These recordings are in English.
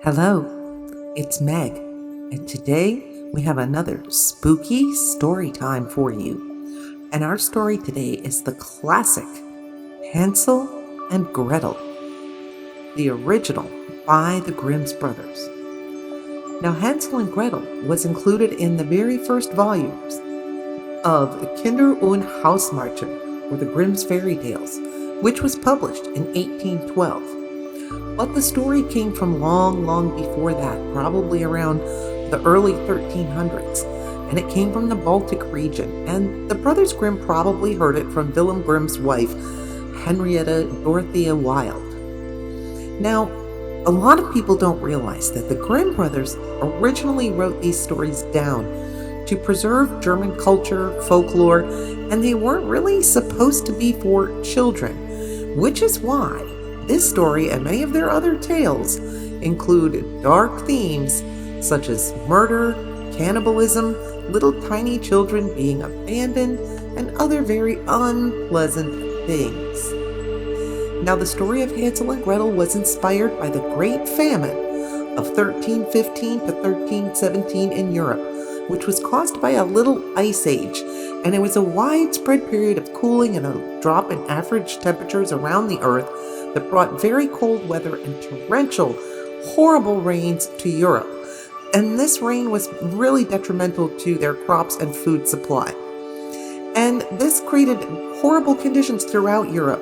Hello, it's Meg, and today we have another spooky story time for you. And our story today is the classic Hansel and Gretel, the original by the Grimm's brothers. Now, Hansel and Gretel was included in the very first volumes of Kinder und Hausmärchen, or the Grimm's Fairy Tales, which was published in 1812. But the story came from long before that, probably around the early 1300s, and it came from the Baltic region, and the Brothers Grimm probably heard it from Wilhelm Grimm's wife, Henrietta Dorothea Wild. Now, a lot of people don't realize that the Grimm brothers originally wrote these stories down to preserve German culture, folklore, and they weren't really supposed to be for children, which is why this story and many of their other tales include dark themes such as murder, cannibalism, little tiny children being abandoned, and other very unpleasant things. Now, the story of Hansel and Gretel was inspired by the Great Famine of 1315 to 1317 in Europe, which was caused by a little ice age, and it was a widespread period of cooling and a drop in average temperatures around the earth that brought very cold weather and torrential, horrible rains to Europe. And this rain was really detrimental to their crops and food supply. And this created horrible conditions throughout Europe.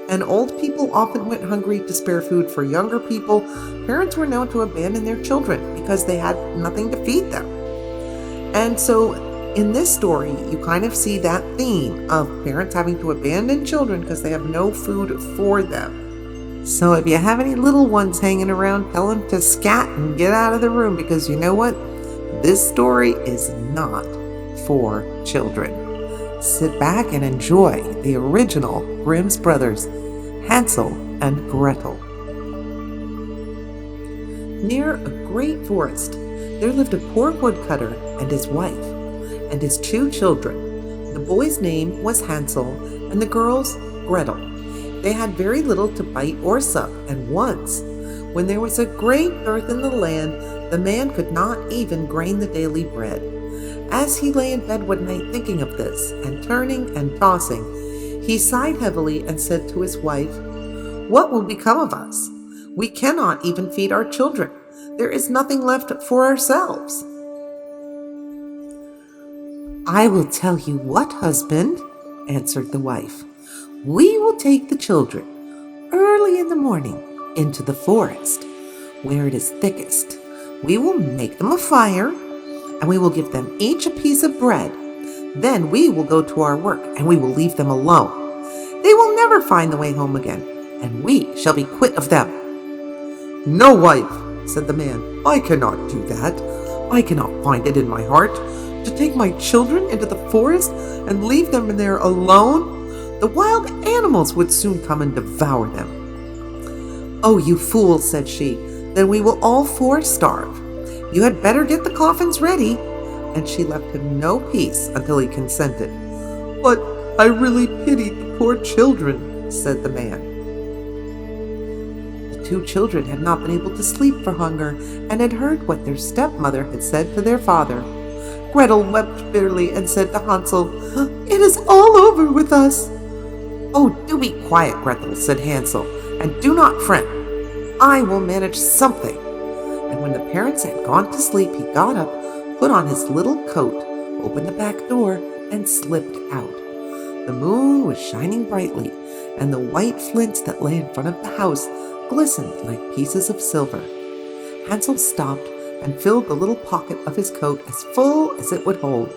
And old people often went hungry to spare food for younger people. Parents were known to abandon their children because they had nothing to feed them. And so in this story, you kind of see that theme of parents having to abandon children because they have no food for them. So if you have any little ones hanging around, tell them to scat and get out of the room, because you know what? This story is not for children. Sit back and enjoy the original Grimm's Brothers, Hansel and Gretel. Near a great forest, there lived a poor woodcutter and his wife, and his two children. The boy's name was Hansel, and the girl's Gretel. They had very little to bite or suck, and once, when there was a great dearth in the land, the man could not even grain the daily bread. As he lay in bed one night thinking of this, and turning and tossing, he sighed heavily and said to his wife, "What will become of us? We cannot even feed our children. There is nothing left for ourselves." "I will tell you what, husband," answered the wife. "We will take the children early in the morning into the forest, where it is thickest. We will make them a fire, and we will give them each a piece of bread. Then we will go to our work, and we will leave them alone. They will never find the way home again, and we shall be quit of them." "No, wife," said the man, "I cannot do that. I cannot find it in my heart to take my children into the forest and leave them there alone. The wild animals would soon come and devour them." "Oh, you fool," said she, "then we will all four starve. You had better get the coffins ready." And she left him no peace until he consented. "But I really pity the poor children," said the man. The two children had not been able to sleep for hunger, and had heard what their stepmother had said to their father. Gretel wept bitterly and said to Hansel, "It is all over with us." "Oh, do be quiet, Gretel," said Hansel, "and do not fret. I will manage something." And when the parents had gone to sleep, he got up, put on his little coat, opened the back door, and slipped out. The moon was shining brightly, and the white flints that lay in front of the house glistened like pieces of silver. Hansel stopped and filled the little pocket of his coat as full as it would hold.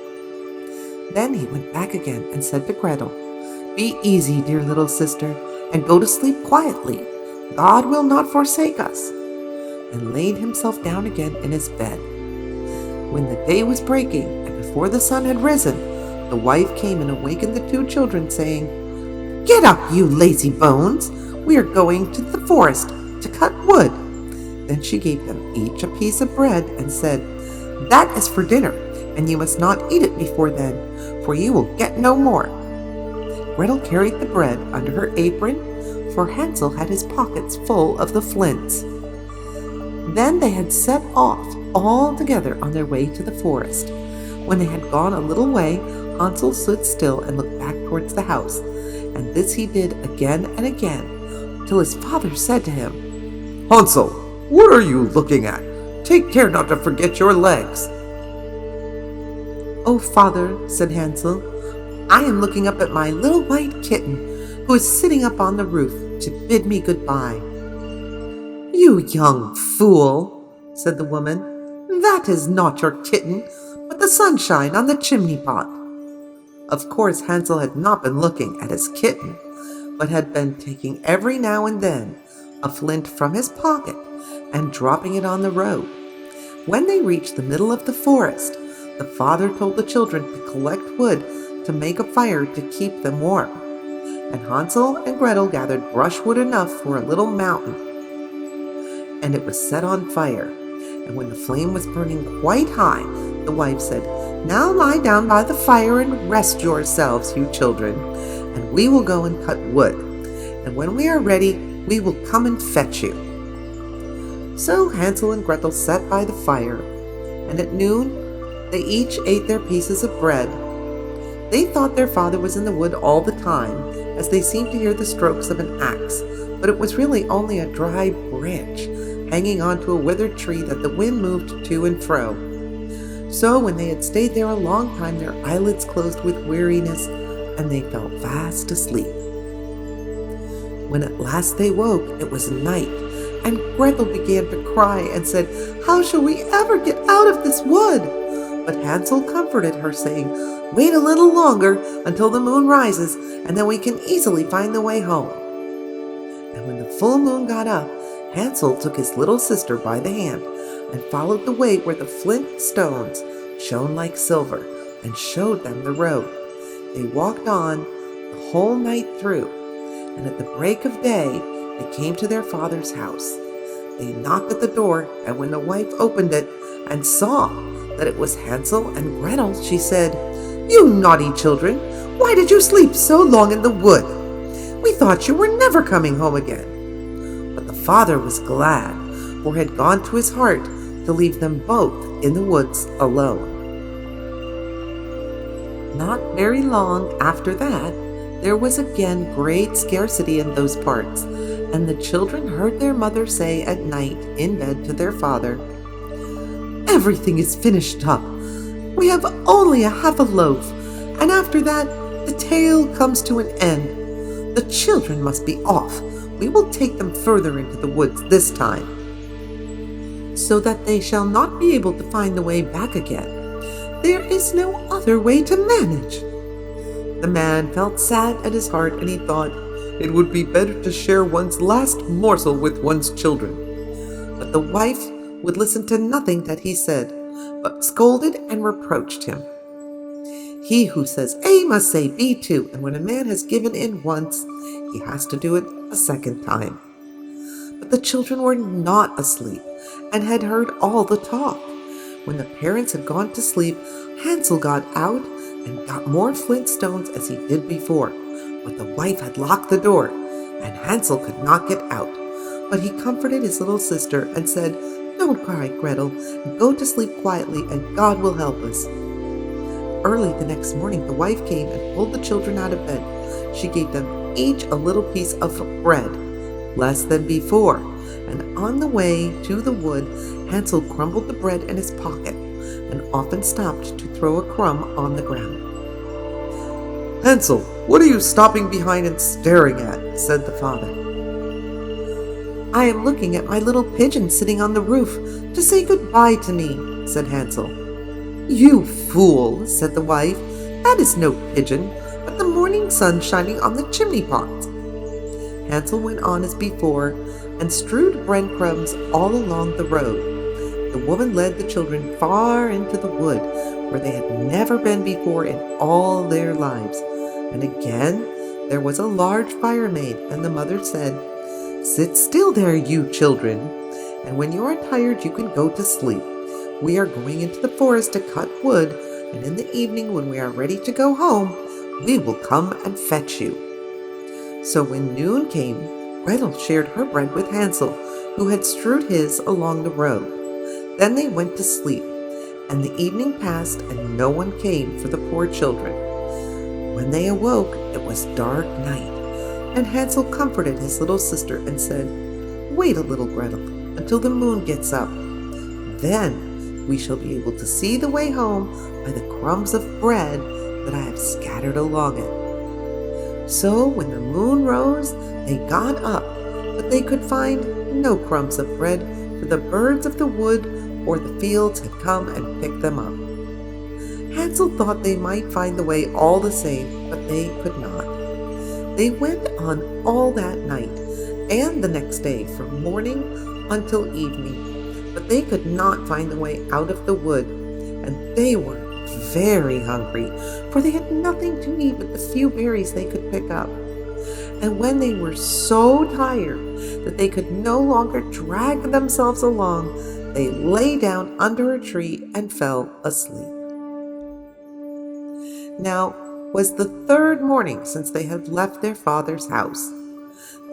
Then he went back again and said to Gretel, "Be easy, dear little sister, and go to sleep quietly. God will not forsake us," and laid himself down again in his bed. When the day was breaking, and before the sun had risen, the wife came and awakened the two children, saying, "Get up, you lazy bones! We are going to the forest to cut wood." Then she gave them each a piece of bread and said, "That is for dinner, and you must not eat it before then, for you will get no more." Gretel carried the bread under her apron, for Hansel had his pockets full of the flints. Then they had set off all together on their way to the forest. When they had gone a little way, Hansel stood still and looked back towards the house, and this he did again and again, till his father said to him, "Hansel, what are you looking at? Take care not to forget your legs." "Oh, father," said Hansel, "I am looking up at my little white kitten, who is sitting up on the roof to bid me goodbye." "You young fool," said the woman, "that is not your kitten, but the sunshine on the chimney pot." Of course, Hansel had not been looking at his kitten, but had been taking every now and then a flint from his pocket and dropping it on the road. When they reached the middle of the forest, the father told the children to collect wood to make a fire to keep them warm, and Hansel and Gretel gathered brushwood enough for a little mountain, and it was set on fire. And when the flame was burning quite high, the wife said, "Now lie down by the fire and rest yourselves, you children, and we will go and cut wood, and when we are ready, we will come and fetch you." So Hansel and Gretel sat by the fire, and at noon they each ate their pieces of bread. They thought their father was in the wood all the time, as they seemed to hear the strokes of an axe, but it was really only a dry branch hanging onto a withered tree that the wind moved to and fro. So when they had stayed there a long time, their eyelids closed with weariness, and they fell fast asleep. When at last they woke, it was night, and Gretel began to cry and said, "How shall we ever get out of this wood?" But Hansel comforted her, saying, "Wait a little longer until the moon rises, and then we can easily find the way home." And when the full moon got up, Hansel took his little sister by the hand and followed the way where the flint stones shone like silver, and showed them the road. They walked on the whole night through, and at the break of day they came to their father's house. They knocked at the door, and when the wife opened it and saw that it was Hansel and Gretel, she said, "You naughty children, why did you sleep so long in the wood? We thought you were never coming home again." But the father was glad, for it had gone to his heart to leave them both in the woods alone. Not very long after that, there was again great scarcity in those parts, and the children heard their mother say at night in bed to their father, "Everything is finished up. We have only a half a loaf, and after that the tale comes to an end. The children must be off. We will take them further into the woods this time, so that they shall not be able to find the way back again. There is no other way to manage." The man felt sad at his heart, and he thought it would be better to share one's last morsel with one's children. But the wife would listen to nothing that he said, but scolded and reproached him. He who says A must say B too, and when a man has given in once, he has to do it a second time. But the children were not asleep, and had heard all the talk. When the parents had gone to sleep, Hansel got out and got more flint stones as he did before, but the wife had locked the door, and Hansel could not get out. But he comforted his little sister and said, "Don't cry, Gretel, and go to sleep quietly, and God will help us." Early the next morning, the wife came and pulled the children out of bed. She gave them each a little piece of bread, less than before, and on the way to the wood, Hansel crumbled the bread in his pocket, and often stopped to throw a crumb on the ground. "Hansel, what are you stopping behind and staring at?" said the father. "I am looking at my little pigeon sitting on the roof to say goodbye to me," said Hansel. "You fool," said the wife, "that is no pigeon, but the morning sun shining on the chimney pot." Hansel went on as before, and strewed breadcrumbs all along the road. The woman led the children far into the wood, where they had never been before in all their lives. And again there was a large fire made, and the mother said, "Sit still there, you children, and when you are tired you can go to sleep. We are going into the forest to cut wood, and in the evening when we are ready to go home, we will come and fetch you." So when noon came, Gretel shared her bread with Hansel, who had strewed his along the road. Then they went to sleep, and the evening passed and no one came for the poor children. When they awoke, it was dark night, and Hansel comforted his little sister and said, "Wait a little, Gretel, until the moon gets up. Then we shall be able to see the way home by the crumbs of bread that I have scattered along it." So when the moon rose, they got up, but they could find no crumbs of bread, for the birds of the wood or the fields had come and picked them up. Hansel thought they might find the way all the same, but they could not. They went on all that night and the next day from morning until evening, but they could not find the way out of the wood, and they were very hungry, for they had nothing to eat but the few berries they could pick up. And when they were so tired that they could no longer drag themselves along, they lay down under a tree and fell asleep. Now was the third morning since they had left their father's house.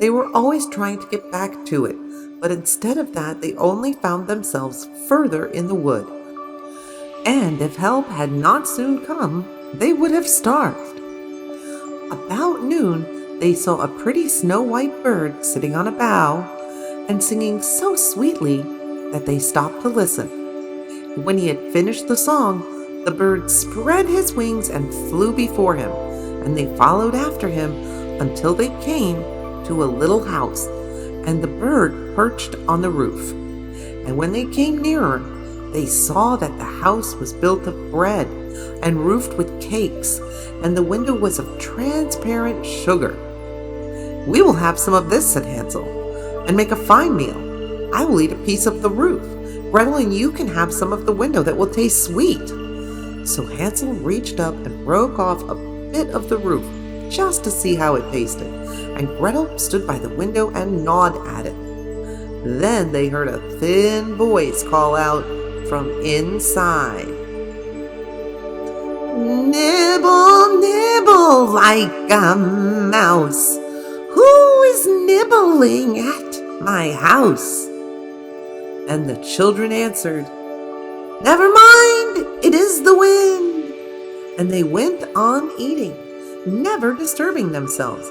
They were always trying to get back to it, but instead of that they only found themselves further in the wood. And if help had not soon come, they would have starved. About noon, they saw a pretty snow-white bird sitting on a bough and singing so sweetly that they stopped to listen. When he had finished the song, the bird spread his wings and flew before him, and they followed after him until they came to a little house, and the bird perched on the roof. And when they came nearer, they saw that the house was built of bread and roofed with cakes, and the window was of transparent sugar. "We will have some of this," said Hansel, "and make a fine meal. I will eat a piece of the roof. Gretel and you can have some of the window that will taste sweet." So Hansel reached up and broke off a bit of the roof just to see how it tasted, and Gretel stood by the window and gnawed at it. Then they heard a thin voice call out from inside, "Nibble, nibble like a mouse. Who is nibbling at my house?" And the children answered, "Never mind, it is the wind." And they went on eating, never disturbing themselves.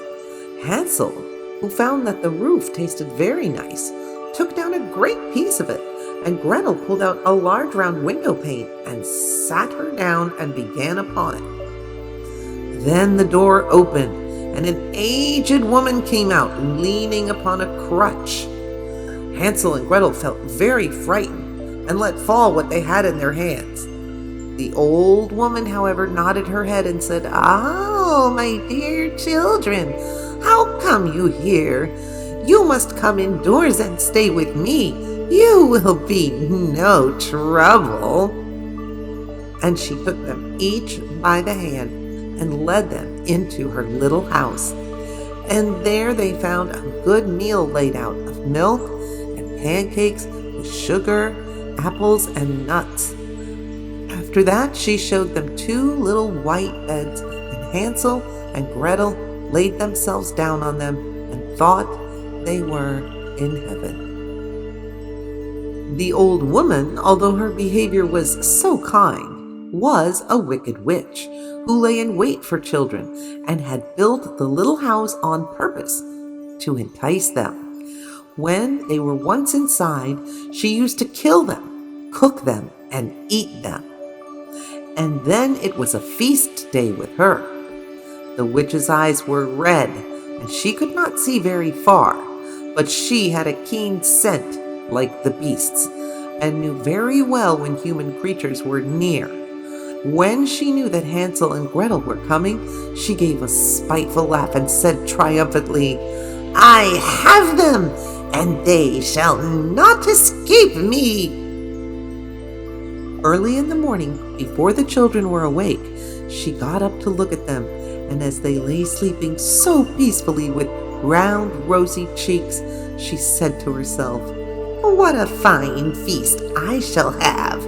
Hansel, who found that the roof tasted very nice, took down a great piece of it, and Gretel pulled out a large round window pane and sat her down and began upon it. Then the door opened, and an aged woman came out, leaning upon a crutch. Hansel and Gretel felt very frightened and let fall what they had in their hands. The old woman, however, nodded her head and said, "Oh, my dear children, how come you here? You must come indoors and stay with me. You will be no trouble." And she took them each by the hand and led them into her little house. And there they found a good meal laid out of milk and pancakes with sugar, apples, and nuts. After that, she showed them two little white beds, and Hansel and Gretel laid themselves down on them and thought they were in heaven. The old woman, although her behavior was so kind, was a wicked witch who lay in wait for children and had built the little house on purpose to entice them. When they were once inside, she used to kill them, cook them, and eat them. And then it was a feast day with her. The witch's eyes were red, and she could not see very far, but she had a keen scent like the beasts, and knew very well when human creatures were near. When she knew that Hansel and Gretel were coming, she gave a spiteful laugh and said triumphantly, "I have them, and they shall not escape me." Early in the morning, before the children were awake, she got up to look at them, and as they lay sleeping so peacefully with round, rosy cheeks, she said to herself, "What a fine feast I shall have."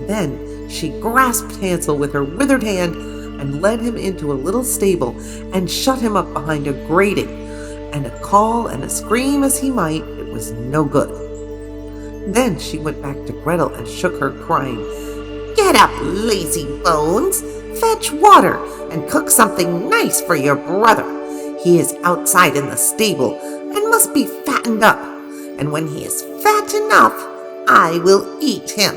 Then she grasped Hansel with her withered hand and led him into a little stable and shut him up behind a grating. And a call and a scream as he might, it it was no good. Then she went back to Gretel and shook her, crying, "Get up, lazy bones! Fetch water and cook something nice for your brother. He is outside in the stable and must be fattened up, and when he is fat enough, I will eat him."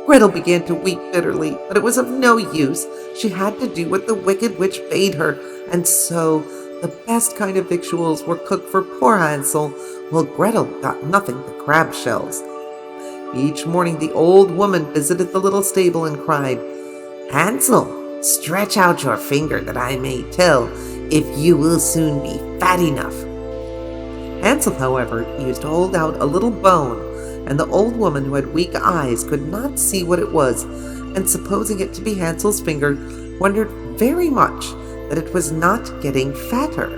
Gretel began to weep bitterly, but it was of no use. She had to do what the wicked witch bade her, and so the best kind of victuals were cooked for poor Hansel, while Gretel got nothing but crab shells. Each morning the old woman visited the little stable and cried, "Hansel, stretch out your finger that I may tell if you will soon be fat enough." Hansel, however, used to hold out a little bone, and the old woman, who had weak eyes, could not see what it was, and supposing it to be Hansel's finger, wondered very much that it was not getting fatter.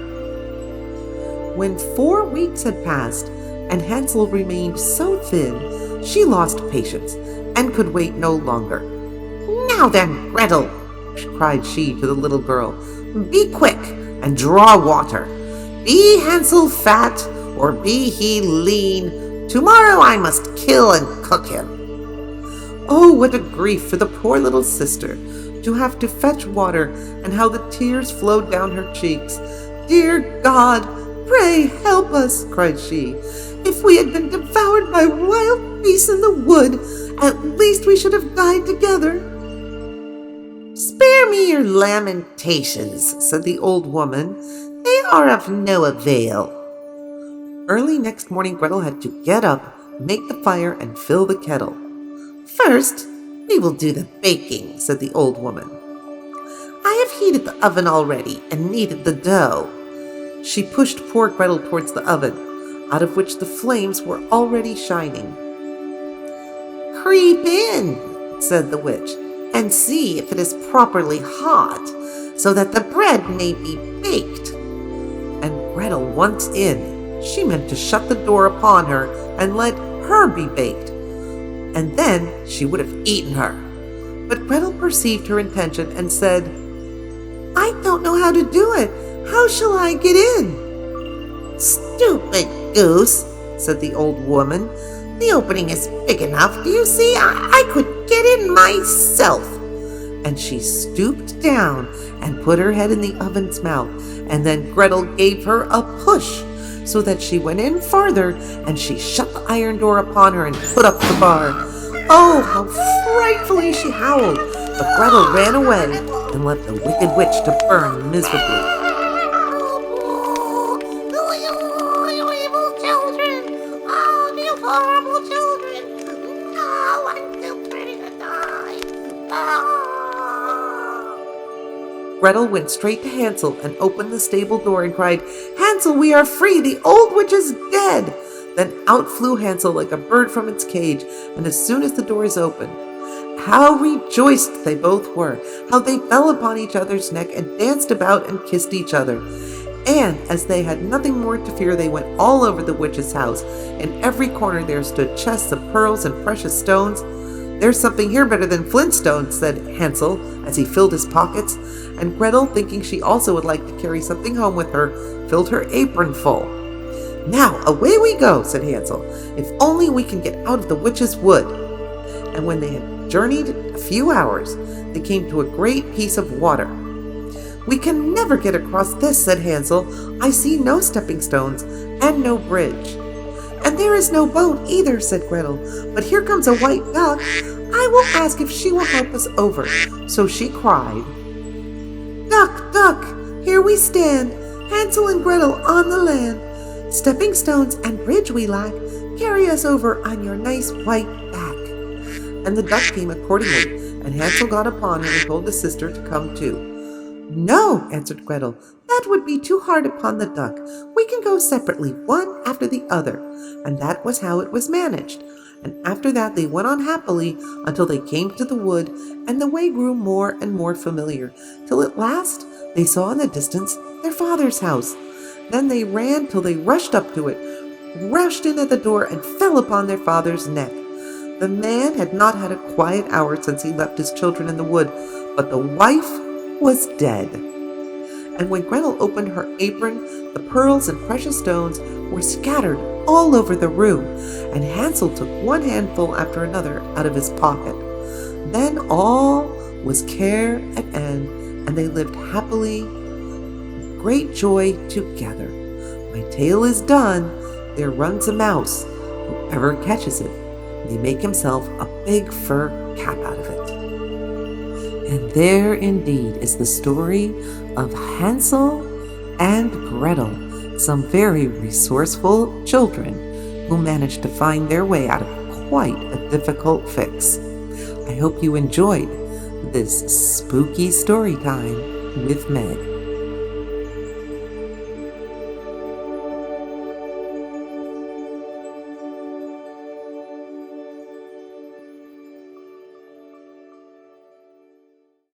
When 4 weeks had passed, and Hansel remained so thin, she lost patience and could wait no longer. "Now then, Gretel," cried she to the little girl, "be quick and draw water. Be Hansel fat, or be he lean, tomorrow I must kill and cook him." Oh, what a grief for the poor little sister to have to fetch water, and how the tears flowed down her cheeks. "Dear God, pray help us," cried she. "If we had been devoured by wild beasts in the wood, at least we should have died together." "Spare me your lamentations," said the old woman. "They are of no avail." Early next morning Gretel had to get up, make the fire, and fill the kettle. "First, we will do the baking," said the old woman. "I have heated the oven already and kneaded the dough." She pushed poor Gretel towards the oven, out of which the flames were already shining. "Creep in," said the witch, "and see if it is properly hot, so that the bread may be baked." And Gretel, once in, she meant to shut the door upon her and let her be baked, and then she would have eaten her. But Gretel perceived her intention and said, "I don't know how to do it. How shall I get in?" "Stupid goose," said the old woman. "The opening is big enough. Do you see? I could get in myself." And she stooped down and put her head in the oven's mouth, and then Gretel gave her a push, so that she went in farther, and she shut the iron door upon her and put up the bar. Oh, how frightfully she howled! But Gretel ran away and left the wicked witch to burn miserably. You evil children! Oh, you horrible children! No, I'm still ready to die! Gretel went straight to Hansel and opened the stable door and cried, "Hansel, we are free! The old witch is dead!" Then out flew Hansel like a bird from its cage, and as soon as the doors opened, how rejoiced they both were, how they fell upon each other's neck and danced about and kissed each other. And as they had nothing more to fear, they went all over the witch's house. In every corner there stood chests of pearls and precious stones. "There's something here better than flintstones," said Hansel as he filled his pockets, and Gretel, thinking she also would like to carry something home with her, filled her apron full. "Now away we go," said Hansel. "If only we can get out of the witch's wood." And when they had journeyed a few hours, they came to a great piece of water. "We can never get across this," said Hansel. "I see no stepping stones and no bridge." "And there is no boat either," said Gretel. "But here comes a white duck. I will ask if she will help us over." So she cried, "Duck, duck, here we stand, Hansel and Gretel on the land. Stepping stones and bridge we lack. Carry us over on your nice white back." And the duck came accordingly, and Hansel got upon her and told his sister to come too. "No," answered Gretel, "that would be too hard upon the duck. We can go separately, one after the other." And that was how it was managed. And after that they went on happily until they came to the wood, and the way grew more and more familiar, till at last they saw in the distance their father's house. Then they ran till they rushed up to it, rushed in at the door, and fell upon their father's neck. The man had not had a quiet hour since he left his children in the wood, but the wife was dead. And when Gretel opened her apron, the pearls and precious stones were scattered all over the room, and Hansel took one handful after another out of his pocket. Then all was care at end, and they lived happily, with great joy together. My tale is done. There runs a mouse. Whoever catches it may make himself a big fur cap out of it. And there indeed is the story of Hansel and Gretel, some very resourceful children who managed to find their way out of quite a difficult fix. I hope you enjoyed this spooky story time with Meg.